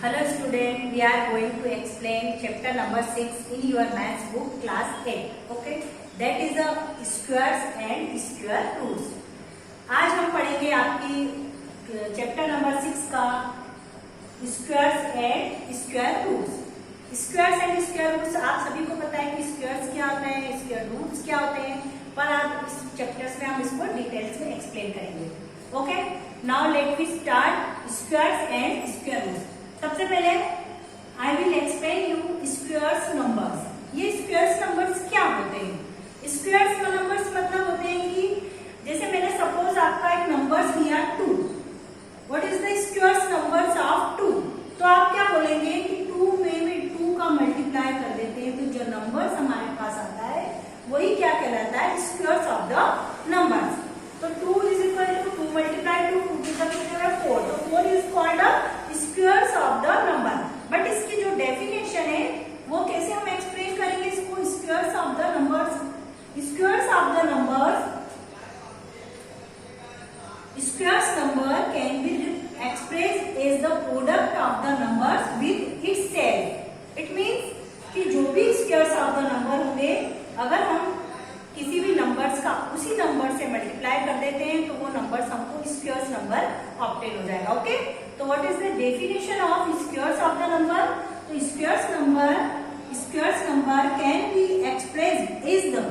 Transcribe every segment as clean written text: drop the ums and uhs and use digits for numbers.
Hello student, we are going to explain chapter number 6 in your maths book class 8. Okay, that is the squares and square roots. आज हम पढ़ेंगे आपकी chapter number 6 का squares and square roots. Squares and square roots आप सभी को पता है कि स्क्वायर्स क्या होता है, स्क्वायर रूट्स क्या होते हैं, पर आज इस चैप्टर्स में हम इसको डिटेल्स में एक्सप्लेन करेंगे. Okay, now let we start squares and square roots. सबसे पहले I will explain you squares numbers. ये स्क्वायर्स नंबर्स क्या होते हैं? स्क्वायर्स नंबर्स मतलब होते हैं कि जैसे मैंने सपोज आपका एक नंबर्स लिया 2. What is the squares numbers of 2? तो आप क्या बोलेंगे कि 2 में 2 का मल्टीप्लाई कर देते हैं तो जो नंबर्स हमारे पास आता है वही क्या कहलाता है? Squares of the numbers. तो 2 इज इक्वल टू 2 मल्टीप्लाई 2 4. तो 4 is called a squares of the number. But इसकी जो डेफिनेशन है वो कैसे हम एक्सप्लेन करेंगे इसको? Squares of the numbers. Squares of the numbers, squares number can be expressed as the product of the numbers with itself. It means कि जो भी squares of the number होंगे, अगर हम किसी भी नंबर्स का उसी नंबर से मल्टीप्लाई कर देते हैं तो वो नंबर्स हमको स्क्वायर्स नंबर ऑब्टेन हो जाएगा. ओके, तो what is the definition of squares of the number? तो squares number can be expressed as the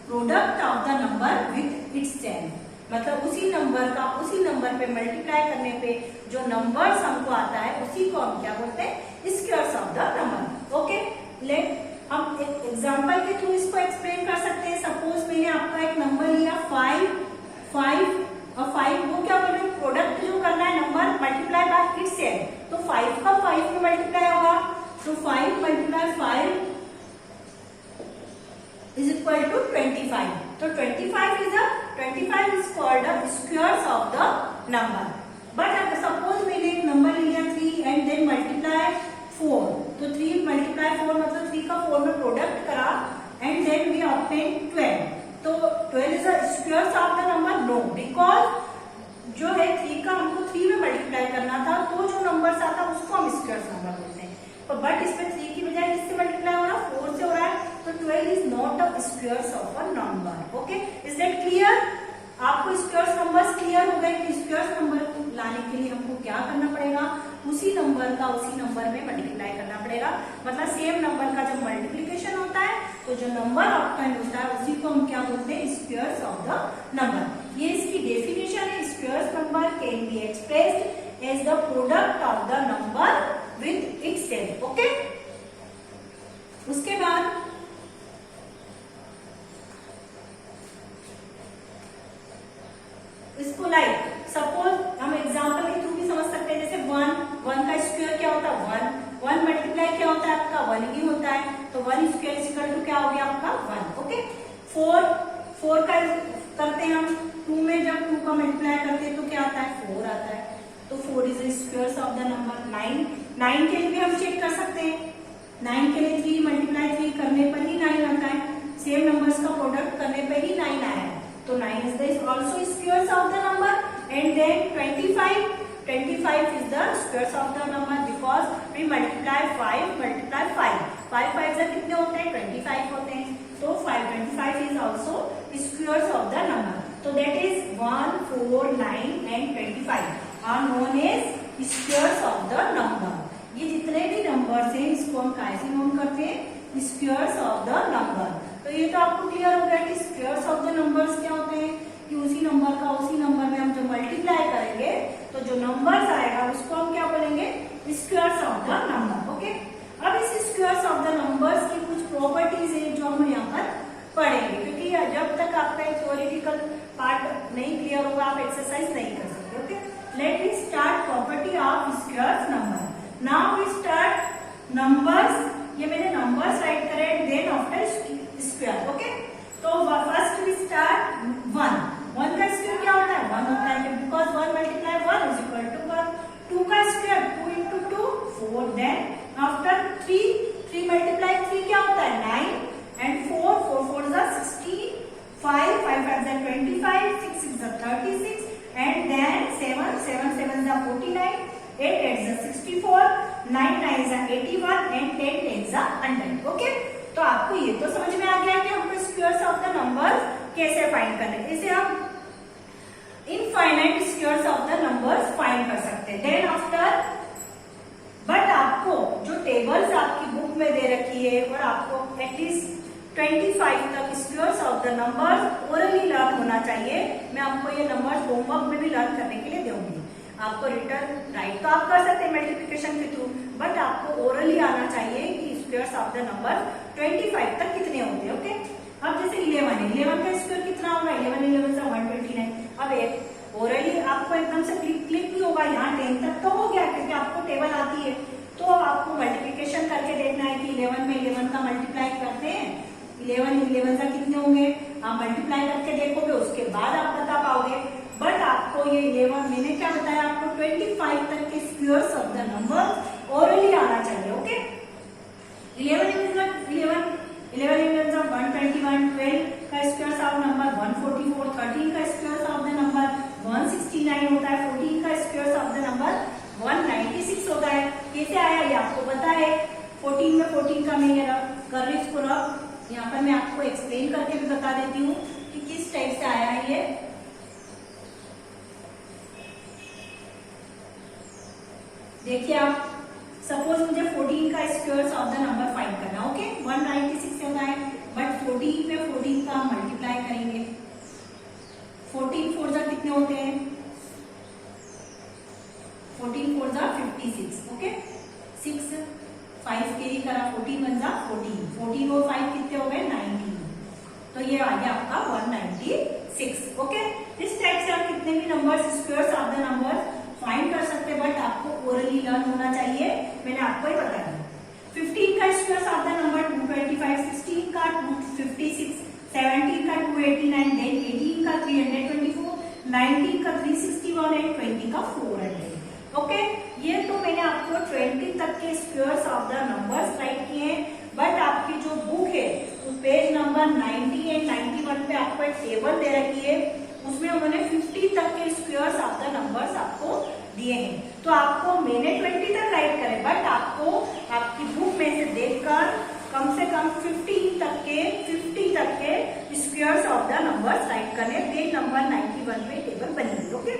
product of the number with itself. मतलब उसी नंबर का उसी नंबर पे मल्टीप्लाई करने पे जो नंबर्स हमको आता है उसी को हम क्या बोलते हैं? Squares of the number. Okay, let हम एक एग्जांपल के थ्रू इसको एक्सप्लेन कर सकते हैं. सपोज मैंने आपका एक नंबर लिया 5 और 5 वो क्या बोल रहे हैं? प्रोडक्ट जो करना है नंबर मल्टीप्लाई बाय इटसेल्फ. तो 5 का 5 में मल्टीप्लाई होगा तो 5 multiply 5 is equal to 25. So 25 is called a squares of the number. But suppose मैंने एक नंबर लिया 3 and then multiply 4. तो 3 multiply 4 मतलब 3 का 4 में प्रोडक्ट करा and then we obtain 12. तो 12 is a squares of the number? No, because जो है 3 का हमको 3 में मल्टीप्लाई करना था तो जो नंबर आता उसको हम स्क्वायर्स नंबर बोलते हैं. तो बट इसमें 3 की बजाय किससे मल्टीप्लाई हो रहा? 4 से हो रहा है. तो 12 is not a squares of a number. Okay, is that clear? आपको स्क्वायर्स नंबर्स क्लियर हो गए कि स्क्वायर्स नंबर लाने के लिए हमको क्या करना पड़ेगा? उसी नंबर का उसी नंबर में मल्टीप्लाई करना पड़ेगा. मतलब सेम नंबर का जब मल्टीप्लिकेशन होता है तो जो नंबर ऑब्टेन होता है उसी को हम क्या बोलते हैं? Squares of the number. ये इसकी डेफिनेशन है. Squares number can be expressed as the product of the number with itself. Okay, उसके बाद इसको लाइक सपोज हम एग्जांपल के थ्रू भी समझ सकते हैं. जैसे 1 का स्क्वायर क्या होता है? 1 मल्टीप्लाई क्या होता है आपका? 1 ही होता है. तो 1 स्क्वायर इज इक्वल टू क्या हो गया आपका? 1. ओके, 4 का करते हैं हम 2 में जब 2 का मल्टीप्लाई करते हैं तो क्या आता है? 4 आता है. तो 4 is squares of the number. 9 के लिए भी हम चेक कर सकते हैं. 9 के लिए 3 मल्टीप्लाई 3 करने पर ही 9 आता है. सेम नंबर्स का प्रोडक्ट करने पर ही 9 आया है. तो 9 is also squares of the number. And then 25 is the squares of the number because we multiply 5 multiply 5. 5 से कितने होते हैं? 25 होते हैं. तो 25 is also squares of the number. So that is 1, 4, 9 and 25 are known as squares of the number. ये जितने भी नंबर्स हैं इसको हम कैसे नोट करते हैं? Squares of the number. तो ये तो आपको क्लियर हो गया कि स्क्वायर्स ऑफ द नंबर्स क्या होते हैं कि उसी नंबर का उसी नंबर में हम जब मल्टीप्लाई करेंगे तो जो नंबर्स आएगा उसको हम क्या बोलेंगे? Squares of the number. Okay, अब इस स्क्वायर्स ऑफ द नंबर्स की कुछ प्रॉपर्टीज है जो हम यहाँ पर पढ़ेंगे, क्योंकि जब तक आपका थ्योरेटिकल पार्ट नहीं क्लियर होगा आप एक्सरसाइज नहीं कर सकते. Okay, let me start property of squares number. Now we start numbers. ये मैंने नंबर्स राइट करे देन आफ्टर स्क्वायर. ओके, तो फर्स्ट वी स्टार्ट 1 का स्क्वायर क्या होता है? 1 होता है because 1 multiply 1 is equal to 1. 2 का square 2 into 2 4. Then after 3 multiply 3 क्या होता है? 9 and 4 4 is 16. 5 5 is 25. 6 is 36 and then 7 is 49. 8 8 जा 64, 9 9 जा 81 एंड 10 10 जा 100। ओके, तो आपको ये तो समझ में आ गया कि हमको स्क्वायर्स ऑफ द नंबर कैसे फाइंड करने, इसे हम infinite squares of the numbers find कर सकते हैं। देन आफ्टर, बट आपको जो टेबल्स आपकी बुक में दे रखी है और आपको एटलीस्ट 25 तक squares of the numbers orally learn होना चाहिए। मैं आपको ये नंबर्स होमवर्क में भी लर्न करने के लिए दूंगी। आपको रिटर्न राइट तो आप कर सकते हैं मल्टीप्लिकेशन के थ्रू, बट आपको ओरली आना चाहिए कि स्क्वायर्स ऑफ द नंबर 25 तक कितने होते हैं। ओके, अब जैसे 11 है, 11 का स्क्वायर कितना होगा, 11 11 से 129। अब एक ओरली आपको एकदम से क्लिक भी होगा, यहाँ 10 तक तो हो गया क्योंकि आपको टेबल आती है। तो आपको मल्टीप्लिकेशन करके देखना है कि 11 में 11 का मल्टीप्लाई करते हैं, 11 11 से कितने होंगे, आप मल्टीप्लाई करके देखोगे, उसके बाद आप बता पाओगे। बट आपको ये 11, मैंने क्या बताया आपको, 25 तक के squares of the number orally आना चाहिए। ओके, 11 11 ऑफ 121, 12 का स्क्वायर्स ऑफ नंबर 144, 13 का स्क्वायर्स ऑफ द नंबर 169 होता है, 14 का स्क्वायर्स ऑफ द नंबर 196 होता है। कैसे आया ये आपको पता है। 14 में 14 का मैं ये कर रही इसको रब, यहाँ पर मैं आपको एक्सप्लेन करके भी बता देती हूँ कि किस टाइप से आया है ये। देखिए आप, सपोज मुझे 14 का squares of the number find करना। ओके, 196 होता है, बट 14 में 14 का मल्टीप्लाई करेंगे। 14 4 जा कितने होते हैं, 14 4 जा 56। ओके, 6 5 कैरी करा, 14 1 जा 14, 14 और 5 कितने हो गए, 19। तो ये आ गया आपका 196। ओके, इस टाइप से आप कितने भी numbers squares of the number find कर सकते हैं, बट आपको ओरली लर्न होना चाहिए। मैंने आपको ही बताया। 15 का स्क्वायर्स ऑफ द नंबर 225, 16 का 256, 17 का 289, देन 18 का 324, 19 का 361 एंड 20 का 400। ओके, ये तो मैंने आपको 20 तक के squares of the numbers right किए हैं। बट आपकी जो बुक है वो पेज नंबर 90 एंड 91 पे आपको एक टेबल दे रखी है, उसमें उन्होंने 50 तक के स्क्वायर्स ऑफ द नंबर्स आपको दिए हैं। तो आपको मैंने 20 तक राइट करे, बट आपको आपकी बुक में से देखकर कम से कम 50 तक के squares of the numbers right करने। पेज नंबर 91 में टेबल बनी है। ओके,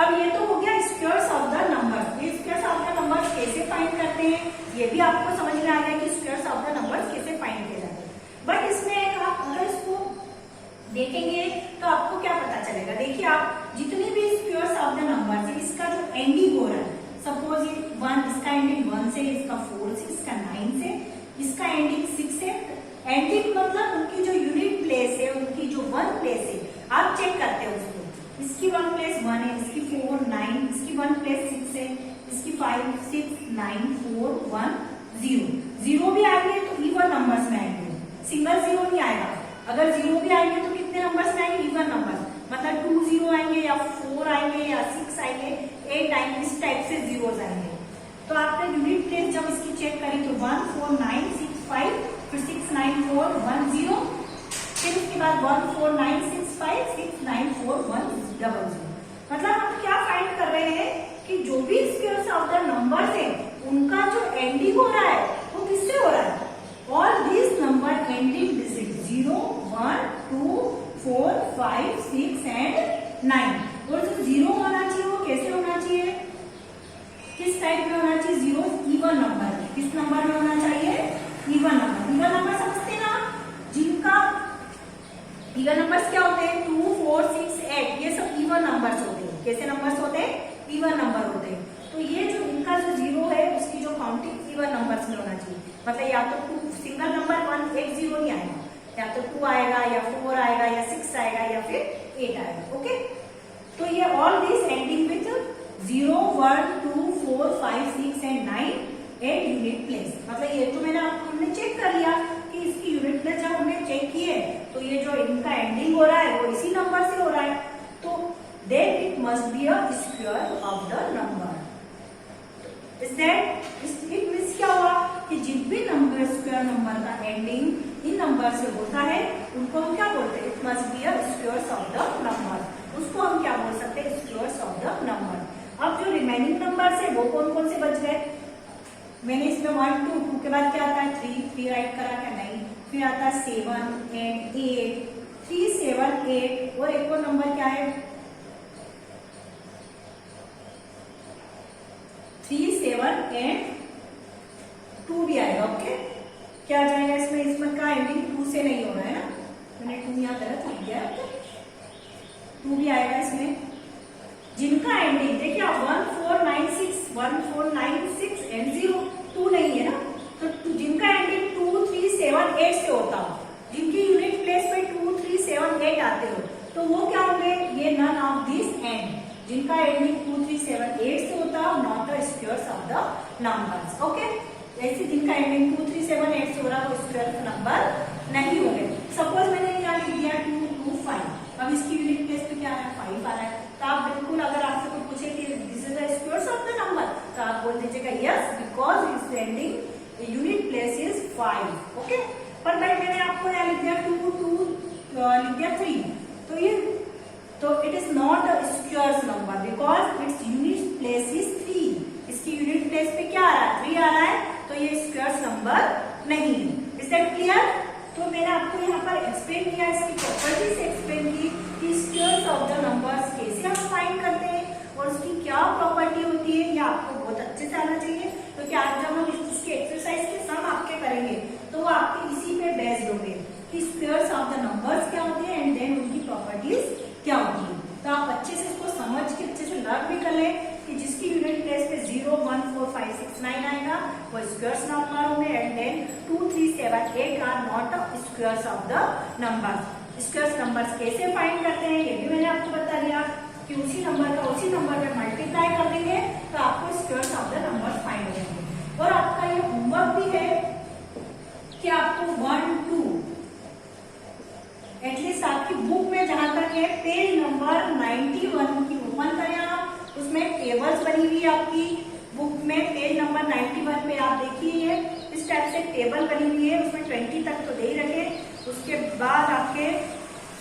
अब ये तो हो गया स्क्वायर्स ऑफ द नंबर्स। ये स्क्वायर्स ऑफ द नंबर्स कैसे फाइंड करते हैं ये भी आपको समझ में आ गया कि स्क्वायर्स ऑफ द नंबर्स कैसे फाइंड किए जाते हैं। बट इसमें आप अगर इसको देखेंगे तो आपको क्या पता चलेगा। देखिए आप जितनी भी स्क्वायर्स ऑफ द नंबर्स है, इसका जो एंडिंग हो रहा है, सपोज ये 1, इसका एंडिंग 1 से, इसका 4 से, इसका 9 से, इसका एंडिंग 6 से। एंडिंग मतलब उनकी जो यूनिट प्लेस है, उनकी जो 1 प्लेस है, आप चेक करते हो उसको। इसकी 1 प्लेस 1 है, इसकी 4 9, इसकी 1 प्लेस 6 है, इसकी 5 6 9 4 1 0। 0 भी आएंगे तो इवन नंबर्स में आएंगे, सिंगल 0 नहीं आएगा। अगर 0 भी आएंगे तो कितने नंबर्स में आएंगे, इवन नंबर, मतलब 2 0 आएंगे या 4 आएंगे या 6 आएंगे, 8 आएंगे, इस टाइप से जीरोस आएंगे। तो आपने यूनिट प्लेस जब इसकी चेक करी तो 1 4 9 6 5, फिर 6 9 4 1 0, फिर उसके बाद 1 4 9 6 5 6 9 4 1 0। मतलब हम क्या फाइंड कर रहे हैं कि जो भी स्क्वायर्स ऑफ द नंबर्स है उनका जो एंडिंग हो रहा है वो किससे हो रहा है, all this number ending digit 0 1 2 4 5 6 and 9। और जो 0 होना चाहिए वो कैसे होना चाहिए, किस टाइप में होना चाहिए, 0 इवन नंबर, किस नंबर में होना चाहिए, इवन नंबर। इवन नंबर समझते ना, जिनका इवन नंबर्स क्या होते हैं, 2 4 6 8, ये सब इवन नंबर्स होते हैं। कैसे नंबर्स होते हैं, इवन नंबर होते हैं। तो ये जो इनका जो 0 है उसकी जो काउंटिंग इवन नंबर्स में होना चाहिए। मतलब या तो 2 सिंगल नंबर 1 एक 0 नहीं आएगा, या तो 2 आएगा या 4 आएगा या 6 आएगा या फिर 8 आएगा। ओके, तो ये all this ending with 0 1 2 4 5 6 and 9 at unit place. मतलब ये तो हमने चेक कर लिया कि इसकी यूनिट प्लेस जब हमने चेक की है तो ये जो इनका एंडिंग हो रहा है वो इसी नंबर से हो रहा है। तो then it must be a square of the number. Is that it means क्या हुआ कि जिन भी नंबर स्क्वायर नंबर का एंडिंग इन नंबर से होता है उनको हम क्या बोलते हैं, it must be a square of the number. उसको हम क्या बोल सकते हैं, स्क्वायर ऑफ द नंबर। अब जो रिमेनिंग नंबर है वो कौन कौन से बच गए? मैंने इसमें 1 2 2 के बाद क्या आता है 3 राइट करा क्या? नहीं। फिर आता है 7 एंड 8, 3 7 8 और एक और नंबर क्या है 3 7 एंड 2 भी आएगा। ओके, क्या आ जाएगा इसमें? इसमें का एंडिंग 2 से नहीं हो रहा है ना, मैंने 2 यहाँ गलत लिख दिया है। 2 भी आएगा इसमें। जिनका एंडिंग देखिए आप 1496 एंड 0 2 नहीं है ना, तो जिनका एंडिंग 2 3 7 8 से होता हो, जिनकी यूनिट प्लेस पे 2 3 7 8 आते हो, तो वो क्या होंगे? ये नन ऑफ दिस एंड, जिनका एंडिंग 2 3 7 8 से होता हो, not the squares of the numbers. Okay, ऐसे जिनका एंडिंग 2 3 7 8 से हो रहा है वो स्क्वायर नंबर नहीं होंगे। सपोज मैंने यहाँ लिख दिया 2 2 5, अब इसकी यूनिट प्लेस पे क्या आ रहा है? 5 आ रहा है। तो आप बिल्कुल अगर आपसे कोई पूछे कि this is the squares of the number, तो आप बोल दीजिएगा yes, because it's ending unit place is 5। Okay, पर भाई मैंने आपको यहाँ लिख दिया 2 2 लिख दिया 3, तो it is not a squares number because its unit place is 3। इसकी यूनिट प्लेस पे क्या आ रहा है? 3 आ रहा है, तो ये स्क्वायर्स नंबर नहीं है। Is that clear? तो मैंने आपको यहाँ पर एक्सप्लेन किया, इसकी प्रॉपर्टीज एक्सप्लेन की कि स्क्वायर्स ऑफ द नंबर्स कैसे हम फाइंड करते हैं और उसकी क्या प्रॉपर्टी होती है, ये आपको बहुत अच्छे से आना चाहिए। क्योंकि आज जब हम इसके एक्सरसाइज के सम आपके करेंगे तो वो आपके इसी पे बेस्ड होंगे कि स्क्वायर्स ऑफ द नंबर्स क्या होते हैं एंड देन उनकी प्रॉपर्टीज क्या होती है। तो आप अच्छे से इसको समझ के अच्छे से लर्न भी कर लें कि जिसकी यूनिट प्लेस पे 0 1 4 5 6 9 आएगा वो स्क्वायर्स नंबर होंगे and then 2 3 7 8 are not squares of the numbers. Squares numbers कैसे फाइंड करते हैं ये भी मैंने आपको बता दिया कि उसी नंबर का उसी नंबर में मल्टीप्लाई कर देंगे तो आपको squares of the numbers find हो जाएंगे। और आपका ये होमवर्क भी है कि आपको 1 2 एटलीस्ट आपकी बुक में जहां तक है पेज नंबर 91 की ओपन करें आप, उसमें टेबल्स बनी हुई है आपकी बुक में। पेज नंबर 91 पे आप देखिए इस टाइप से टेबल बनी हुई है, उसमें 20 तक तो दे ही रखे, उसके बाद आपके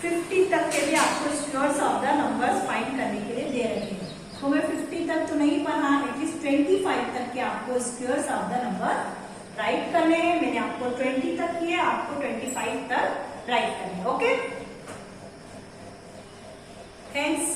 50 तक के लिए आपको squares of the numbers find करने के लिए दे रखे हैं। तो मैं 50 तक तो नहीं पढ़ा, एटलीस्ट 25 तक के आपको squares of the number right करने हैं। मैंने आपको 20 तक किया, आपको 25 तक राइट करने। Okay, thanks.